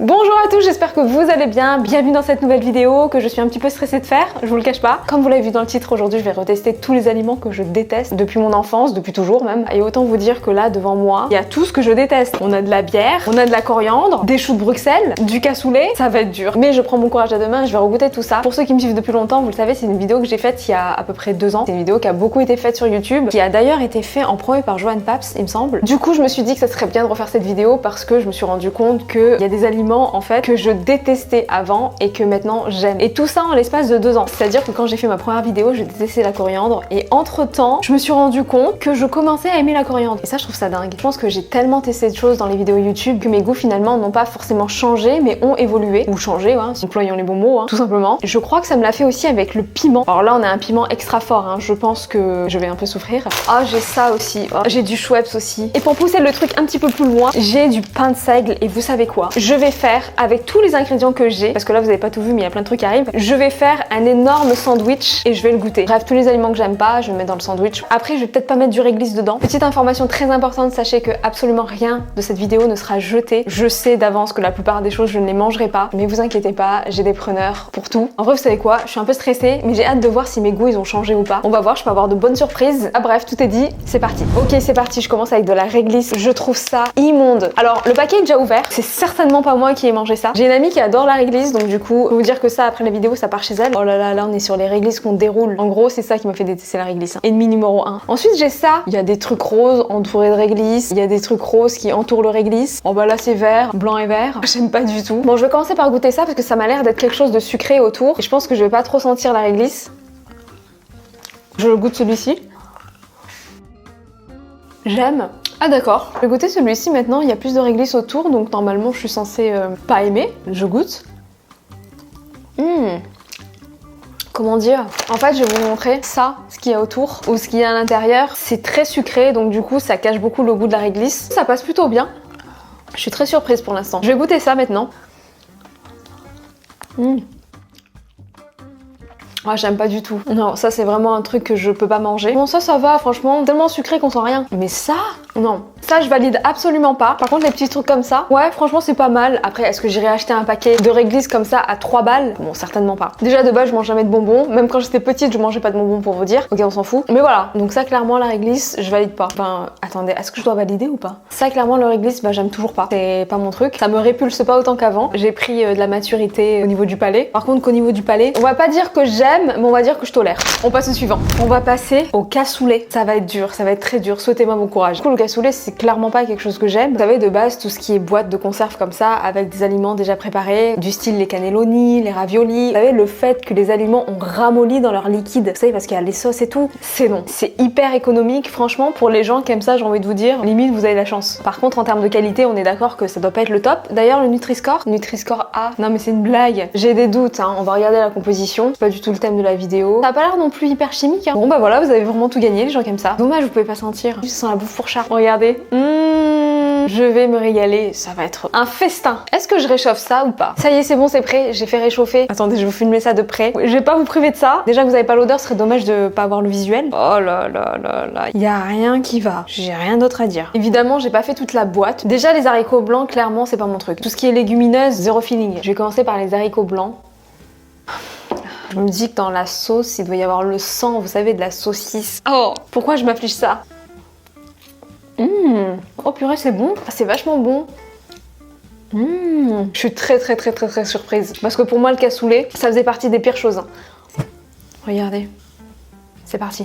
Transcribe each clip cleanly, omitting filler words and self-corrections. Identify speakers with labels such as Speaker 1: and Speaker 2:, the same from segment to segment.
Speaker 1: Bonjour à tous, j'espère que vous allez bien. Bienvenue dans cette nouvelle vidéo que je suis un petit peu stressée de faire, je vous le cache pas. Comme vous l'avez vu dans le titre, aujourd'hui je vais retester tous les aliments que je déteste depuis mon enfance, depuis toujours même. Et autant vous dire que là devant moi, il y a tout ce que je déteste. On a de la bière, on a de la coriandre, des choux de Bruxelles, du cassoulet, ça va être dur. Mais je prends mon courage à deux mains et je vais regoûter tout ça. Pour ceux qui me suivent depuis longtemps, vous le savez, c'est une vidéo que j'ai faite il y a à peu près 2 ans. C'est une vidéo qui a beaucoup été faite sur YouTube, qui a d'ailleurs été faite en premier par Johan Paps, il me semble. Du coup, je me suis dit que ça serait bien de refaire cette vidéo parce que je me suis rendu compte qu'il y a des aliments en fait que je détestais avant et que maintenant j'aime. Et tout ça en l'espace de 2 ans. C'est-à-dire que quand j'ai fait ma première vidéo, je détestais la coriandre et entre temps, je me suis rendu compte que je commençais à aimer la coriandre. Et ça, je trouve ça dingue. Je pense que j'ai tellement testé de choses dans les vidéos YouTube que mes goûts finalement n'ont pas forcément changé mais ont évolué. Ou changé, hein, employant les bons mots, hein, tout simplement. Je crois que ça me l'a fait aussi avec le piment. Alors là, on a un piment extra fort, hein. Je pense que je vais un peu souffrir. Ah, j'ai ça aussi. Oh, j'ai du Schweppes aussi. Et pour pousser le truc un petit peu plus loin, j'ai du pain de seigle et vous savez quoi? Je vais faire avec tous les ingrédients que j'ai, parce que là vous avez pas tout vu mais il y a plein de trucs qui arrivent, je vais faire un énorme sandwich et je vais le goûter. Bref, tous les aliments que j'aime pas, je vais mettre dans le sandwich. Après, je vais peut-être pas mettre du réglisse dedans. Petite information très importante, sachez que absolument rien de cette vidéo ne sera jeté. Je sais d'avance que la plupart des choses je ne les mangerai pas, mais vous inquiétez pas, j'ai des preneurs pour tout. En vrai, vous savez quoi, je suis un peu stressée, mais j'ai hâte de voir si mes goûts ils ont changé ou pas. On va voir, je peux avoir de bonnes surprises. Ah bref, tout est dit, c'est parti. Ok, c'est parti, je commence avec de la réglisse. Je trouve ça immonde. Alors, le paquet est déjà ouvert, c'est certainement pas moi qui ai mangé ça. J'ai une amie qui adore la réglisse, donc du coup, je peux vous dire que ça, après la vidéo, ça part chez elle. Oh là là, là on est sur les réglisses qu'on déroule. En gros, c'est ça qui m'a fait détester la réglisse. Hein. Ennemi numéro 1. Ensuite, j'ai ça. Il y a des trucs roses entourés de réglisse. Il y a des trucs roses qui entourent le réglisse. Oh bah là, c'est vert, blanc et vert. J'aime pas du tout. Bon, je vais commencer par goûter ça parce que ça m'a l'air d'être quelque chose de sucré autour. Et je pense que je vais pas trop sentir la réglisse. Je goûte celui-ci. J'aime. Ah d'accord. Je vais goûter celui-ci maintenant, il y a plus de réglisse autour, donc normalement je suis censée pas aimer. Je goûte. Comment dire? En fait, je vais vous montrer ça, ce qu'il y a autour, ou ce qu'il y a à l'intérieur. C'est très sucré, donc du coup ça cache beaucoup le goût de la réglisse. Ça passe plutôt bien. Je suis très surprise pour l'instant. Je vais goûter ça maintenant. Ah, j'aime pas du tout. Non, ça c'est vraiment un truc que je peux pas manger. Bon, ça va, franchement, tellement sucré qu'on sent rien. Mais ça, non. Ça, je valide absolument pas. Par contre, les petits trucs comme ça, ouais, franchement, c'est pas mal. Après, est-ce que j'irai acheter un paquet de réglisse comme ça à 3 balles? Bon, certainement pas. Déjà, de base, je mange jamais de bonbons. Même quand j'étais petite, je mangeais pas de bonbons pour vous dire. Ok, on s'en fout. Mais voilà. Donc ça, clairement, la réglisse, je valide pas. Enfin, attendez, est-ce que je dois valider ou pas? Ça, clairement, le réglisse, bah, j'aime toujours pas. C'est pas mon truc. Ça me répulse pas autant qu'avant. J'ai pris de la maturité au niveau du palais. Par contre, qu'au niveau du palais, on va pas dire que j'aime, mais on va dire que je tolère. On passe au suivant. On va passer au cassoulet. Ça va être dur, ça va être très dur. Souhaitez-moi bon courage. Du coup, le cassoulet, c'est clairement pas quelque chose que j'aime. Vous savez, de base, tout ce qui est boîte de conserve comme ça, avec des aliments déjà préparés, du style les cannelloni, les raviolis. Vous savez, le fait que les aliments ont ramolli dans leur liquide, vous savez, parce qu'il y a les sauces et tout, c'est non. C'est hyper économique, franchement, pour les gens qui aiment ça, j'ai envie de vous dire, limite, vous avez la chance. Par contre, en termes de qualité, on est d'accord que ça doit pas être le top. D'ailleurs, le Nutri-Score A, non mais c'est une blague. J'ai des doutes, hein. On va regarder la composition. C'est pas du tout le thème de la vidéo. Ça a pas l'air non plus hyper chimique, hein. Bon bah voilà, vous avez vraiment tout gagné, les gens qui aiment ça. Dommage, vous pouvez pas sentir. Je sens la bouffe pour chat. Regardez. Je vais me régaler, ça va être un festin. Est-ce que je réchauffe ça ou pas? Ça y est, c'est bon, c'est prêt, j'ai fait réchauffer. Attendez, je vais vous filmer ça de près. Je vais pas vous priver de ça. Déjà que vous avez pas l'odeur, ce serait dommage de pas avoir le visuel. Oh là là là là, y a rien qui va. J'ai rien d'autre à dire. Évidemment, j'ai pas fait toute la boîte. Déjà, les haricots blancs, clairement, c'est pas mon truc. Tout ce qui est légumineuse, zéro feeling. Je vais commencer par les haricots blancs. Je me dis que dans la sauce, il doit y avoir le sang, vous savez, de la saucisse. Oh, pourquoi je m'afflige ça? Oh purée, c'est bon. Ah, c'est vachement bon. Je suis très surprise. Parce que pour moi, le cassoulet, ça faisait partie des pires choses. Hein. Regardez. C'est parti.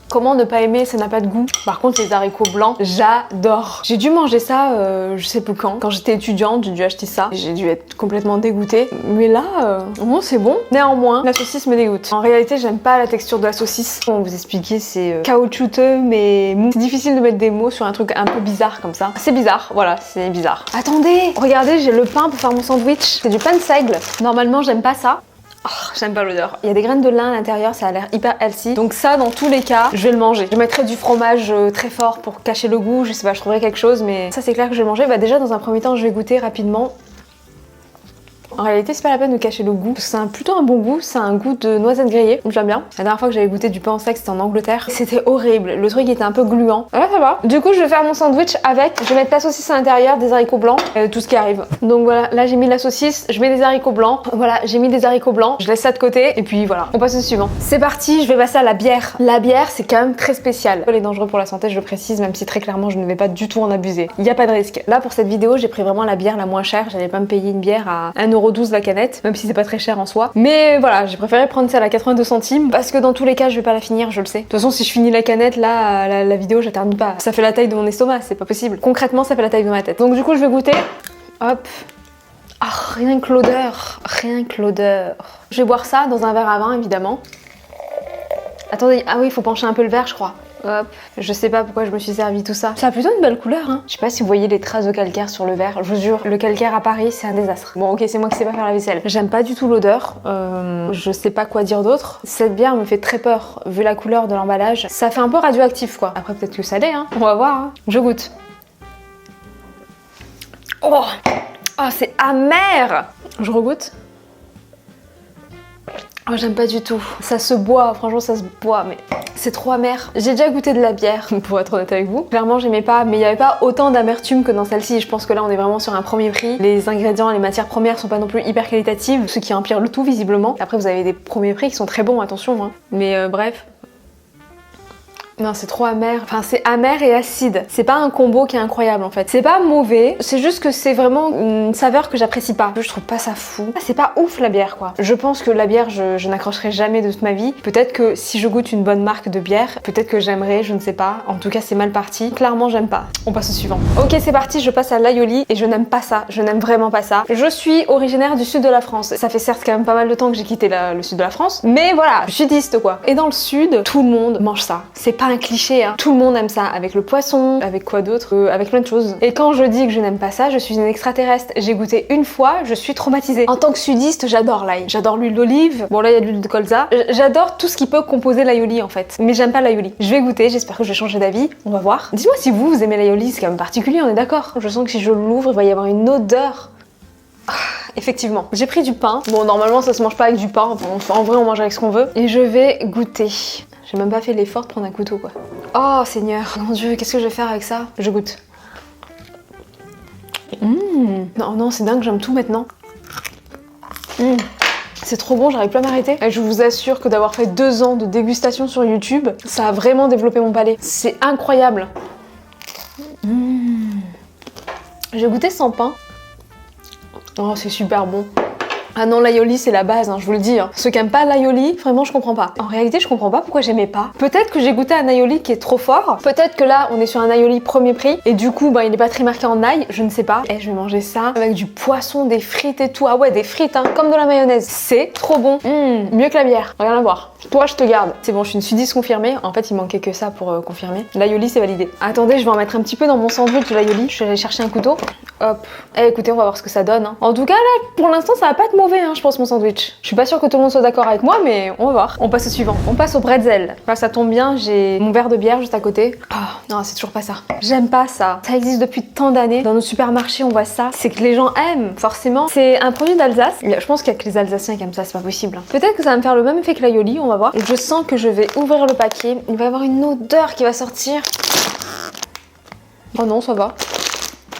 Speaker 1: Comment ne pas aimer, ça n'a pas de goût. Par contre, les haricots blancs, j'adore. J'ai dû manger ça, je sais plus quand. Quand j'étais étudiante, j'ai dû acheter ça. J'ai dû être complètement dégoûtée. Mais là, bon, c'est bon. Néanmoins, la saucisse me dégoûte. En réalité, j'aime pas la texture de la saucisse. Comment vous expliquer, c'est caoutchouteux, mais mou. C'est difficile de mettre des mots sur un truc un peu bizarre comme ça. C'est bizarre, voilà, c'est bizarre. Attendez, regardez, j'ai le pain pour faire mon sandwich. C'est du pain de seigle. Normalement, j'aime pas ça. Oh, j'aime pas l'odeur. Il y a des graines de lin à l'intérieur, ça a l'air hyper healthy. Donc ça, dans tous les cas, je vais le manger. Je mettrai du fromage très fort pour cacher le goût. Je sais pas, je trouverai quelque chose, mais ça c'est clair que je vais le manger. Bah déjà, dans un premier temps, je vais goûter rapidement. En réalité, c'est pas la peine de cacher le goût, parce que c'est plutôt un bon goût, c'est un goût de noisette grillée, donc j'aime bien. La dernière fois que j'avais goûté du pain au sec, c'était en Angleterre. C'était horrible, le truc était un peu gluant. Là, ça va. Du coup, je vais faire mon sandwich avec, je vais mettre la saucisse à l'intérieur, des haricots blancs, tout ce qui arrive. Donc voilà, là j'ai mis la saucisse, je mets des haricots blancs. Voilà, j'ai mis des haricots blancs, je laisse ça de côté, et puis voilà, on passe au suivant. C'est parti, je vais passer à la bière. La bière, c'est quand même très spécial. Elle est dangereuse pour la santé, je le précise, même si très clairement, je ne vais pas du tout en abuser. Il n'y a pas de risque. Là, pour cette vidéo, j'ai pris vraiment la bière la moins chère. J'allais pas me payer une bière à 1,12€ la canette, même si c'est pas très cher en soi. Mais voilà, j'ai préféré prendre celle à 82 centimes parce que dans tous les cas, je vais pas la finir, je le sais. De toute façon, si je finis la canette, là, la vidéo, j'atternis pas. Ça fait la taille de mon estomac, c'est pas possible. Concrètement, ça fait la taille de ma tête. Donc du coup, je vais goûter. Hop. Ah, rien que l'odeur. Rien que l'odeur. Je vais boire ça dans un verre à vin, évidemment. Attendez, ah oui, il faut pencher un peu le verre, je crois. Hop, je sais pas pourquoi je me suis servi tout ça. Ça a plutôt une belle couleur, hein. Je sais pas si vous voyez les traces de calcaire sur le verre. Je vous jure, le calcaire à Paris, c'est un désastre. Bon, ok, c'est moi qui sais pas faire la vaisselle. J'aime pas du tout l'odeur. Je sais pas quoi dire d'autre. Cette bière me fait très peur, vu la couleur de l'emballage. Ça fait un peu radioactif, quoi. Après, peut-être que ça l'est, hein. On va voir, hein. Je goûte. Oh, oh, c'est amer. Je regoute. Oh, j'aime pas du tout. Ça se boit, franchement ça se boit, mais c'est trop amer. J'ai déjà goûté de la bière, pour être honnête avec vous. Clairement j'aimais pas, mais il n'y avait pas autant d'amertume que dans celle-ci. Je pense que là on est vraiment sur un premier prix. Les ingrédients, les matières premières sont pas non plus hyper qualitatives, ce qui empire le tout visiblement. Après vous avez des premiers prix qui sont très bons, attention, hein. Mais bref. Non, c'est trop amer. Enfin, c'est amer et acide. C'est pas un combo qui est incroyable en fait. C'est pas mauvais, c'est juste que c'est vraiment une saveur que j'apprécie pas. Je trouve pas ça fou. Ah, c'est pas ouf la bière quoi. Je pense que la bière, je n'accrocherai jamais de toute ma vie. Peut-être que si je goûte une bonne marque de bière, peut-être que j'aimerais, je ne sais pas. En tout cas, c'est mal parti. Clairement, j'aime pas. On passe au suivant. Ok, c'est parti, je passe à l'aioli et je n'aime pas ça. Je n'aime vraiment pas ça. Je suis originaire du sud de la France. Ça fait certes quand même pas mal de temps que j'ai quitté le sud de la France, mais voilà, je suis sudiste quoi. Et dans le sud, tout le monde mange ça. C'est pas un cliché, hein. Tout le monde aime ça, avec le poisson, avec quoi d'autre, avec plein de choses. Et quand je dis que je n'aime pas ça, je suis une extraterrestre. J'ai goûté une fois, je suis traumatisée. En tant que sudiste, j'adore l'ail. J'adore l'huile d'olive. Bon là, il y a de l'huile de colza. J'adore tout ce qui peut composer l'aioli en fait. Mais j'aime pas l'aioli. Je vais goûter, j'espère que je vais changer d'avis. On va voir. Dites-moi si vous aimez l'aioli, c'est quand même particulier, on est d'accord. Je sens que si je l'ouvre, il va y avoir une odeur. Ah, effectivement, j'ai pris du pain. Bon, normalement, ça se mange pas avec du pain. Enfin, en vrai, on mange avec ce qu'on veut. Et je vais goûter. J'ai même pas fait l'effort de prendre un couteau quoi. Oh Seigneur, mon Dieu, qu'est-ce que je vais faire avec ça? Je goûte. Non, non, c'est dingue, j'aime tout maintenant. C'est trop bon, j'arrive plus à m'arrêter. Et je vous assure que d'avoir fait 2 ans de dégustation sur YouTube, ça a vraiment développé mon palais. C'est incroyable. J'ai goûté sans pain. Oh, c'est super bon. Ah non, l'aioli c'est la base, hein, je vous le dis. Hein. Ceux qui aiment pas l'aioli, vraiment je comprends pas. En réalité, je comprends pas pourquoi j'aimais pas. Peut-être que j'ai goûté un aioli qui est trop fort. Peut-être que là, on est sur un aioli premier prix. Et du coup, il est pas très marqué en ail, je ne sais pas. Et je vais manger ça avec du poisson, des frites et tout. Ah ouais, des frites, hein, comme de la mayonnaise. C'est trop bon. Mieux que la bière, rien à voir. Toi, je te garde. C'est bon, je suis une sudiste confirmée. En fait, il manquait que ça pour confirmer. L'aioli, c'est validé. Attendez, je vais en mettre un petit peu dans mon sandwich de l'aioli. Je vais aller chercher un couteau. Hop. Eh, écoutez, on va voir ce que ça donne. Hein. En tout cas, là, pour l'instant, ça va pas être mauvais, hein, je pense, mon sandwich. Je suis pas sûre que tout le monde soit d'accord avec moi, mais on va voir. On passe au suivant. On passe au bretzel. Là, ça tombe bien, j'ai mon verre de bière juste à côté. Ah, non, c'est toujours pas ça. J'aime pas ça. Ça existe depuis tant d'années. Dans nos supermarchés, on voit ça. C'est que les gens aiment, forcément. C'est un produit d'Alsace. Je pense qu'il y a que les Alsaciens qui aiment ça, c'est pas possible. Peut-être que ça va me faire le même effet que l'aioli, on va voir. Je sens que je vais ouvrir le paquet. Il va y avoir une odeur qui va sortir. Oh non, ça va.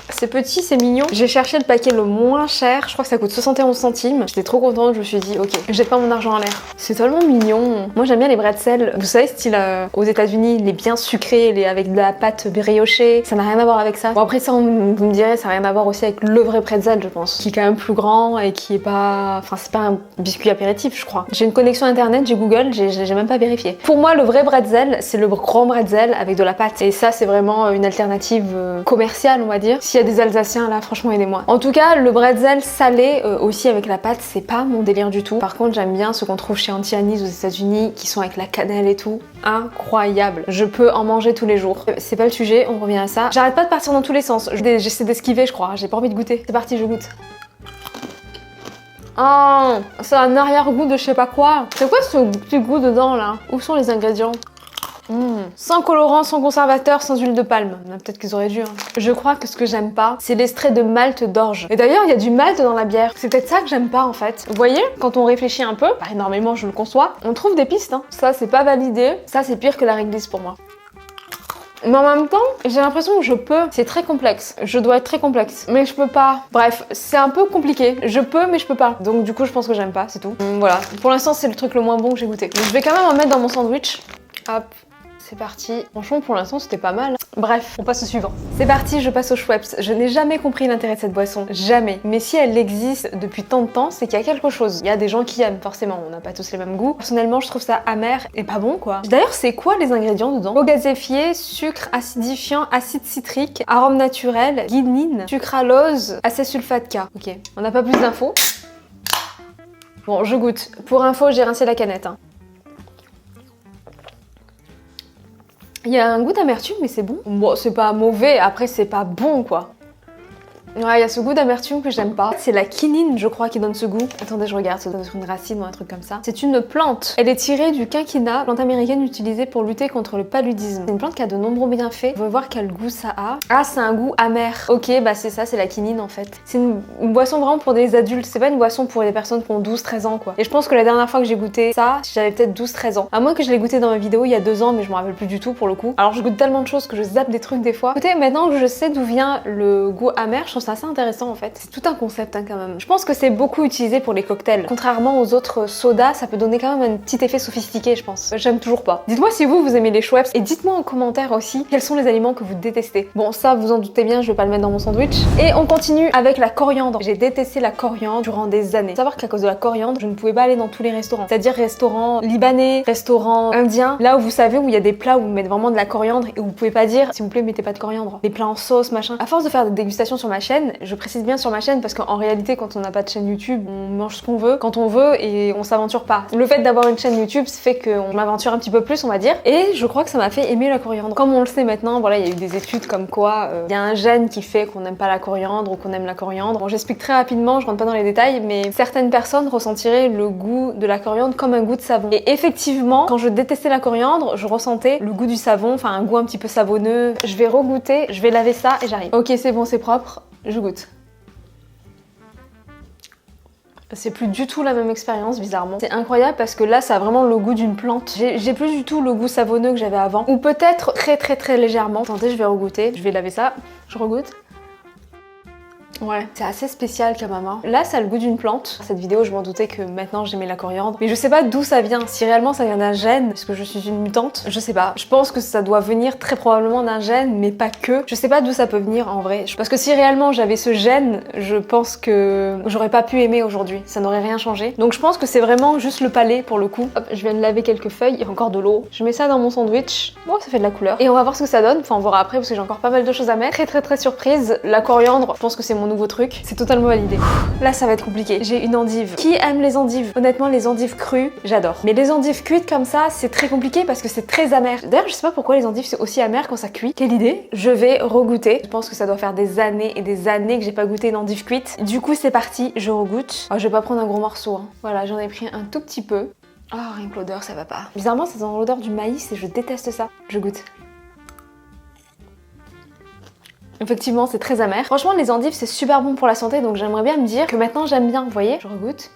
Speaker 1: C'est petit, c'est mignon. J'ai cherché le paquet le moins cher. Je crois que ça coûte 71 centimes. J'étais trop contente, je me suis dit, ok, je jette pas mon argent en l'air. C'est tellement mignon. Moi, j'aime bien les bretzels. Vous savez, style aux États-Unis, les bien sucrés, les avec de la pâte briochée. Ça n'a rien à voir avec ça. Bon, après ça, vous me direz, ça n'a rien à voir aussi avec le vrai pretzel, je pense. Qui est quand même plus grand et qui est pas. Enfin, c'est pas un biscuit apéritif, je crois. J'ai une connexion internet, j'ai Google, j'ai même pas vérifié. Pour moi, le vrai bretzel, c'est le grand bretzel avec de la pâte. Et ça, c'est vraiment une alternative commerciale, on va dire. S'il y a des Alsaciens là, franchement aidez-moi. En tout cas, le bretzel salé aussi avec la pâte, c'est pas mon délire du tout. Par contre, j'aime bien ceux qu'on trouve chez Auntie Annie's aux États-Unis qui sont avec la cannelle et tout. Incroyable. Je peux en manger tous les jours. C'est pas le sujet, on revient à ça. J'arrête pas de partir dans tous les sens. J'essaie d'esquiver, je crois. J'ai pas envie de goûter. C'est parti, je goûte. Oh, c'est un arrière-goût de je sais pas quoi. C'est quoi ce petit goût dedans là? Où sont les ingrédients? Sans colorant, sans conservateur, sans huile de palme. Peut-être qu'ils auraient dû. Je crois que ce que j'aime pas, c'est l'extrait de malt d'orge. Et d'ailleurs, il y a du malt dans la bière. C'est peut-être ça que j'aime pas en fait. Vous voyez, quand on réfléchit un peu, bah, énormément je le conçois, on trouve des pistes. Ça, c'est pas validé. Ça, c'est pire que la réglisse pour moi. Mais en même temps, j'ai l'impression que je peux. C'est très complexe. Je dois être très complexe. Mais je peux pas. Bref, c'est un peu compliqué. Je peux, mais je peux pas. Donc du coup, je pense que j'aime pas, c'est tout. Voilà. Pour l'instant, c'est le truc le moins bon que j'ai goûté. Donc je vais quand même en mettre dans mon sandwich. Hop. C'est parti. Franchement, pour l'instant, c'était pas mal. Bref, on passe au suivant. C'est parti, je passe au Schweppes. Je n'ai jamais compris l'intérêt de cette boisson. Jamais. Mais si elle existe depuis tant de temps, c'est qu'il y a quelque chose. Il y a des gens qui aiment, forcément. On n'a pas tous les mêmes goûts. Personnellement, je trouve ça amer et pas bon, quoi. D'ailleurs, c'est quoi les ingrédients dedans? Eau gazéfiée, sucre acidifiant, acide citrique, arôme naturel, guanine, sucralose, acésulfate K. Ok, on n'a pas plus d'infos. Bon, je goûte. Pour info, j'ai rincé la canette. Il y a un goût d'amertume, mais c'est bon. Bon, c'est pas mauvais, après c'est pas bon, quoi. Ouais, il y a ce goût d'amertume que j'aime pas. C'est la quinine, je crois, qui donne ce goût. Attendez, je regarde, ça doit être une racine ou un truc comme ça. C'est une plante. Elle est tirée du quinquina, plante américaine utilisée pour lutter contre le paludisme. C'est une plante qui a de nombreux bienfaits. On va voir quel goût ça a. Ah, c'est un goût amer. Ok, bah c'est ça, c'est la quinine en fait. C'est une boisson vraiment pour des adultes. C'est pas une boisson pour des personnes qui ont 12-13 ans, quoi. Et je pense que la dernière fois que j'ai goûté ça, j'avais peut-être 12-13 ans. À moins que je l'ai goûté dans ma vidéo il y a 2 ans, mais je me rappelle plus du tout pour le coup. Alors je goûte tellement de choses que je zappe des trucs des fois. Écoutez, maintenant que je sais d'où vient le goût amer, je trouve ça assez intéressant en fait. C'est tout un concept quand même. Je pense que c'est beaucoup utilisé pour les cocktails. Contrairement aux autres sodas, ça peut donner quand même un petit effet sophistiqué, je pense. J'aime toujours pas. Dites-moi si vous aimez les Schweppes et dites-moi en commentaire aussi quels sont les aliments que vous détestez. Bon, ça vous en doutez bien, je vais pas le mettre dans mon sandwich. Et on continue avec la coriandre. J'ai détesté la coriandre durant des années. Faut savoir qu'à cause de la coriandre, je ne pouvais pas aller dans tous les restaurants. C'est-à-dire restaurants libanais, restaurants indiens, là où vous savez où il y a des plats où vous mettez vraiment de la coriandre et où vous pouvez pas dire s'il vous plaît mettez pas de coriandre. Des plats en sauce, machin. À force de faire des dégustations sur ma chaîne, je précise bien sur ma chaîne parce qu'en réalité quand on n'a pas de chaîne YouTube on mange ce qu'on veut quand on veut et on s'aventure pas. Le fait d'avoir une chaîne YouTube fait qu'on m'aventure un petit peu plus on va dire et je crois que ça m'a fait aimer la coriandre. Comme on le sait maintenant, voilà, il y a eu des études comme quoi il y a un gène qui fait qu'on n'aime pas la coriandre ou qu'on aime la coriandre. Bon, j'explique très rapidement, je rentre pas dans les détails, mais certaines personnes ressentiraient le goût de la coriandre comme un goût de savon. Et effectivement, quand je détestais la coriandre, je ressentais le goût du savon, enfin un goût un petit peu savonneux. Je vais regoûter, je vais laver ça et j'arrive. Ok, c'est bon, c'est propre, je goûte. C'est plus du tout la même expérience bizarrement. C'est incroyable parce que là ça a vraiment le goût d'une plante. J'ai plus du tout le goût savonneux que j'avais avant. Ou peut-être très légèrement. Attendez, je vais regoûter. Je vais laver ça. Je regoûte. Ouais, c'est assez spécial quand même. Là, ça a le goût d'une plante. Cette vidéo, je m'en doutais que maintenant j'aimais la coriandre. Mais je sais pas d'où ça vient. Si réellement ça vient d'un gène, parce que je suis une mutante, je sais pas. Je pense que ça doit venir très probablement d'un gène, mais pas que. Je sais pas d'où ça peut venir en vrai. Parce que si réellement j'avais ce gène, je pense que j'aurais pas pu aimer aujourd'hui. Ça n'aurait rien changé. Donc je pense que c'est vraiment juste le palais pour le coup. Hop, je viens de laver quelques feuilles, il y a encore de l'eau. Je mets ça dans mon sandwich. Bon, ça fait de la couleur. Et on va voir ce que ça donne. Enfin, on verra après parce que j'ai encore pas mal de choses à mettre. Très surprise. La coriandre, je pense que c'est mon nouveau truc. C'est totalement validé. Là, ça va être compliqué. J'ai une endive. Qui aime les endives? Honnêtement, les endives crues, j'adore. Mais les endives cuites comme ça, c'est très compliqué parce que c'est très amer. D'ailleurs, je sais pas pourquoi les endives c'est aussi amer quand ça cuit. Quelle idée? Je vais regoûter. Je pense que ça doit faire des années et des années que j'ai pas goûté une endive cuite. Du coup, c'est parti, je regoute. Oh, je vais pas prendre un gros morceau. Voilà, j'en ai pris un tout petit peu. Oh, rien que l'odeur, ça va pas. Bizarrement, ça sent l'odeur du maïs et je déteste ça. Je goûte. Effectivement, c'est très amer. Franchement, les endives, c'est super bon pour la santé, donc j'aimerais bien me dire que maintenant j'aime bien, vous voyez. Je regoute.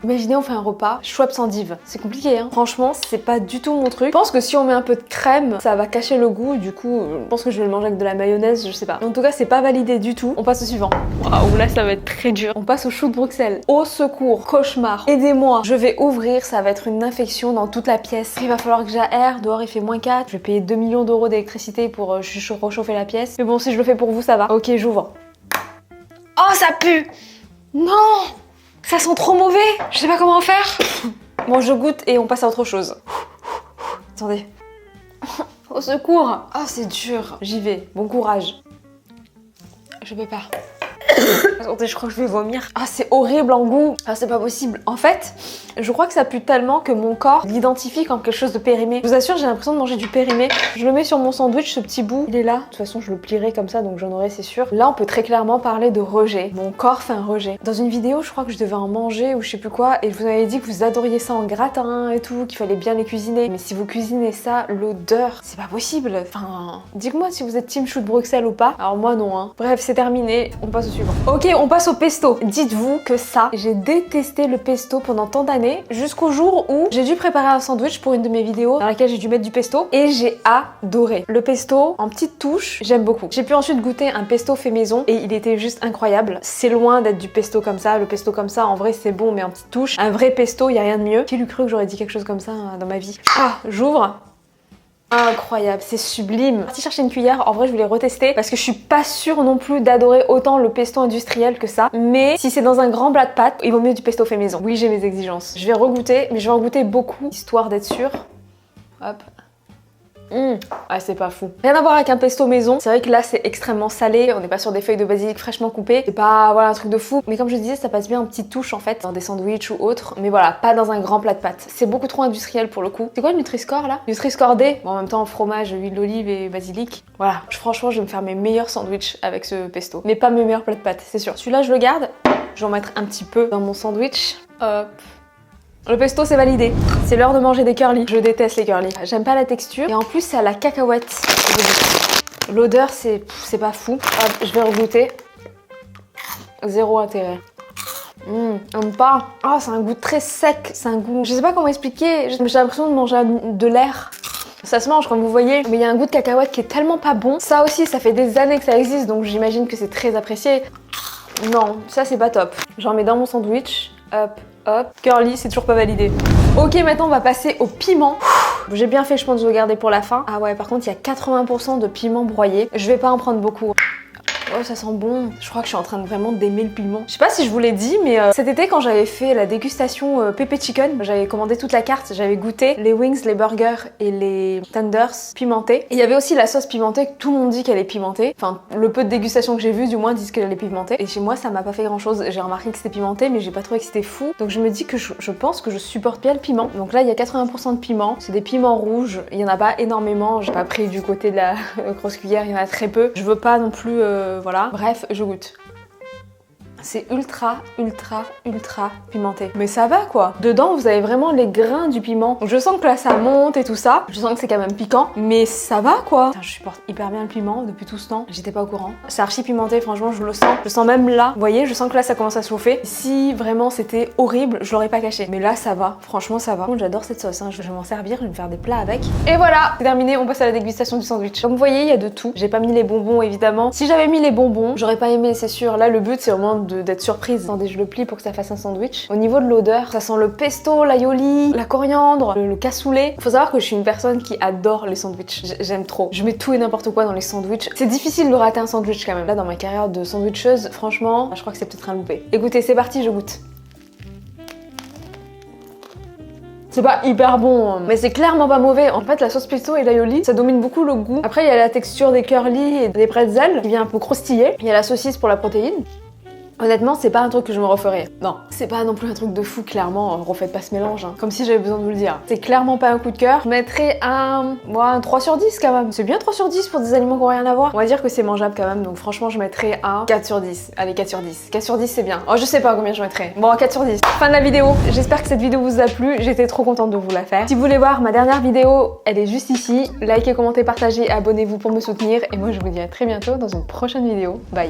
Speaker 1: Imaginez, on fait un repas, Schweppes endive. C'est compliqué, hein. Franchement, c'est pas du tout mon truc. Je pense que si on met un peu de crème, ça va cacher le goût. Du coup, je pense que je vais le manger avec de la mayonnaise, je sais pas. En tout cas, c'est pas validé du tout. On passe au suivant. Waouh, là, ça va être très dur. On passe au chou de Bruxelles. Au secours, cauchemar. Aidez-moi. Je vais ouvrir, ça va être une infection dans toute la pièce. Il va falloir que j'aère. Dehors, il fait -4. Je vais payer 2 millions d'euros d'électricité pour rechauffer la pièce. Mais bon, si je le fais pour vous, ça va. Ok, j'ouvre. Oh, ça pue! Non! Ça sent trop mauvais. Je sais pas comment faire. Bon, je goûte et on passe à autre chose. Attendez. Au secours. Oh, c'est dur. J'y vais. Bon courage. Je peux pas. Attendez, je crois que je vais vomir. Ah, c'est horrible en goût. Ah, c'est pas possible. En fait, je crois que ça pue tellement que mon corps l'identifie comme quelque chose de périmé. Je vous assure, j'ai l'impression de manger du périmé. Je le mets sur mon sandwich, ce petit bout, il est là. De toute façon, je le plierai comme ça, donc j'en aurai, c'est sûr. Là, on peut très clairement parler de rejet. Mon corps fait un rejet. Dans une vidéo, je crois que je devais en manger ou je sais plus quoi, et vous m'avez dit que vous adoriez ça en gratin et tout, qu'il fallait bien les cuisiner. Mais si vous cuisinez ça, l'odeur, c'est pas possible. Enfin, dites-moi si vous êtes team chou de Bruxelles ou pas. Alors moi non, hein. Bref, c'est terminé. On passe au suivant. Ok, on passe au pesto. Dites-vous que ça, j'ai détesté le pesto pendant tant d'années, jusqu'au jour où j'ai dû préparer un sandwich pour une de mes vidéos dans laquelle j'ai dû mettre du pesto et j'ai adoré. Le pesto en petite touche, j'aime beaucoup. J'ai pu ensuite goûter un pesto fait maison et il était juste incroyable. C'est loin d'être du pesto comme ça. Le pesto comme ça, en vrai, c'est bon, mais en petite touche. Un vrai pesto, y a rien de mieux. Qui l'eût cru que j'aurais dit quelque chose comme ça dans ma vie? Ah, j'ouvre. Incroyable, c'est sublime. Je suis partie chercher une cuillère, en vrai je voulais retester parce que je suis pas sûre non plus d'adorer autant le pesto industriel que ça. Mais si c'est dans un grand plat de pâtes, il vaut mieux du pesto fait maison. Oui, j'ai mes exigences. Je vais regoûter, mais je vais en goûter beaucoup, histoire d'être sûre. Hop. Ah, c'est pas fou. Rien à voir avec un pesto maison. C'est vrai que là c'est extrêmement salé. On n'est pas sur des feuilles de basilic fraîchement coupées. C'est pas voilà un truc de fou. Mais comme je disais, ça passe bien en petites touches en fait, dans des sandwichs ou autres. Mais voilà, pas dans un grand plat de pâtes. C'est beaucoup trop industriel pour le coup. C'est quoi le Nutri-Score là? Nutri-Score D. Bon, en même temps, fromage, huile d'olive et basilic. Voilà. Franchement, je vais me faire mes meilleurs sandwichs avec ce pesto. Mais pas mes meilleurs plats de pâtes, c'est sûr. Celui-là, je le garde. Je vais en mettre un petit peu dans mon sandwich. Hop. Le pesto c'est validé. C'est l'heure de manger des curly. Je déteste les curly. J'aime pas la texture et en plus c'est à la cacahuète. L'odeur c'est pas fou. Hop, je vais regoûter. Zéro intérêt. Aime pas. Ah, c'est un goût très sec. C'est un goût. Je sais pas comment expliquer. J'ai l'impression de manger de l'air. Ça se mange comme vous voyez, mais il y a un goût de cacahuète qui est tellement pas bon. Ça aussi, ça fait des années que ça existe, donc j'imagine que c'est très apprécié. Non, ça c'est pas top. J'en mets dans mon sandwich. Hop. Hop, curly, c'est toujours pas validé. Ok, maintenant on va passer au piment. J'ai bien fait, je pense, de le garder pour la fin. Ah ouais, par contre, il y a 80% de piment broyé. Je vais pas en prendre beaucoup. Oh, ça sent bon. Je crois que je suis en train de vraiment d'aimer le piment. Je sais pas si je vous l'ai dit, mais cet été, quand j'avais fait la dégustation Pepe Chicken, j'avais commandé toute la carte, j'avais goûté les wings, les burgers et les tenders pimentés. Et il y avait aussi la sauce pimentée, que tout le monde dit qu'elle est pimentée. Enfin, le peu de dégustation que j'ai vu, du moins, disent qu'elle est pimentée. Et chez moi, ça m'a pas fait grand chose. J'ai remarqué que c'était pimenté, mais j'ai pas trouvé que c'était fou. Donc je me dis que je pense que je supporte bien le piment. Donc là, il y a 80% de piment. C'est des piments rouges. Il y en a pas énormément. J'ai pas pris du côté de la grosse cuillère, il y en a très peu. Je veux pas non plus, voilà. Bref, je goûte. C'est ultra pimenté. Mais ça va quoi. Dedans, vous avez vraiment les grains du piment. Donc je sens que là, ça monte et tout ça. Je sens que c'est quand même piquant. Mais ça va quoi. Putain, je supporte hyper bien le piment depuis tout ce temps. J'étais pas au courant. C'est archi pimenté, franchement, je le sens. Je le sens même là. Vous voyez, je sens que là, ça commence à chauffer. Si vraiment c'était horrible, je l'aurais pas caché. Mais là, ça va. Franchement, ça va. J'adore cette sauce. Hein. Je vais m'en servir. Je vais me faire des plats avec. Et voilà, c'est terminé. On passe à la dégustation du sandwich. Donc vous voyez, il y a de tout. J'ai pas mis les bonbons évidemment. Si j'avais mis les bonbons, j'aurais pas aimé, c'est sûr. Là, le but, c'est vraiment d'être surprise. Attendez, je le plie pour que ça fasse un sandwich. Au niveau de l'odeur, ça sent le pesto, l'aioli, la coriandre, le cassoulet. Faut savoir que je suis une personne qui adore les sandwichs. J'aime trop. Je mets tout et n'importe quoi dans les sandwichs. C'est difficile de rater un sandwich quand même. Là, dans ma carrière de sandwicheuse, franchement, je crois que c'est peut-être un loupé. Écoutez, c'est parti, je goûte. C'est pas hyper bon, mais c'est clairement pas mauvais. En fait, la sauce pesto et l'aioli, ça domine beaucoup le goût. Après, il y a la texture des curly et des pretzels qui vient un peu croustiller. Il y a la saucisse pour la protéine. Honnêtement, c'est pas un truc que je me referais. Non, c'est pas non plus un truc de fou, clairement. Refaites pas ce mélange, hein. Comme si j'avais besoin de vous le dire. C'est clairement pas un coup de cœur. Je mettrais un 3 sur 10 quand même. C'est bien 3 sur 10 pour des aliments qui ont rien à voir. On va dire que c'est mangeable quand même. Donc franchement, je mettrais un 4 sur 10. Allez, 4 sur 10. 4 sur 10, c'est bien. Oh, je sais pas combien je mettrais. Bon, 4 sur 10. Fin de la vidéo. J'espère que cette vidéo vous a plu. J'étais trop contente de vous la faire. Si vous voulez voir ma dernière vidéo, elle est juste ici. Likez, commentez, partagez, abonnez-vous pour me soutenir. Et moi, je vous dis à très bientôt dans une prochaine vidéo. Bye.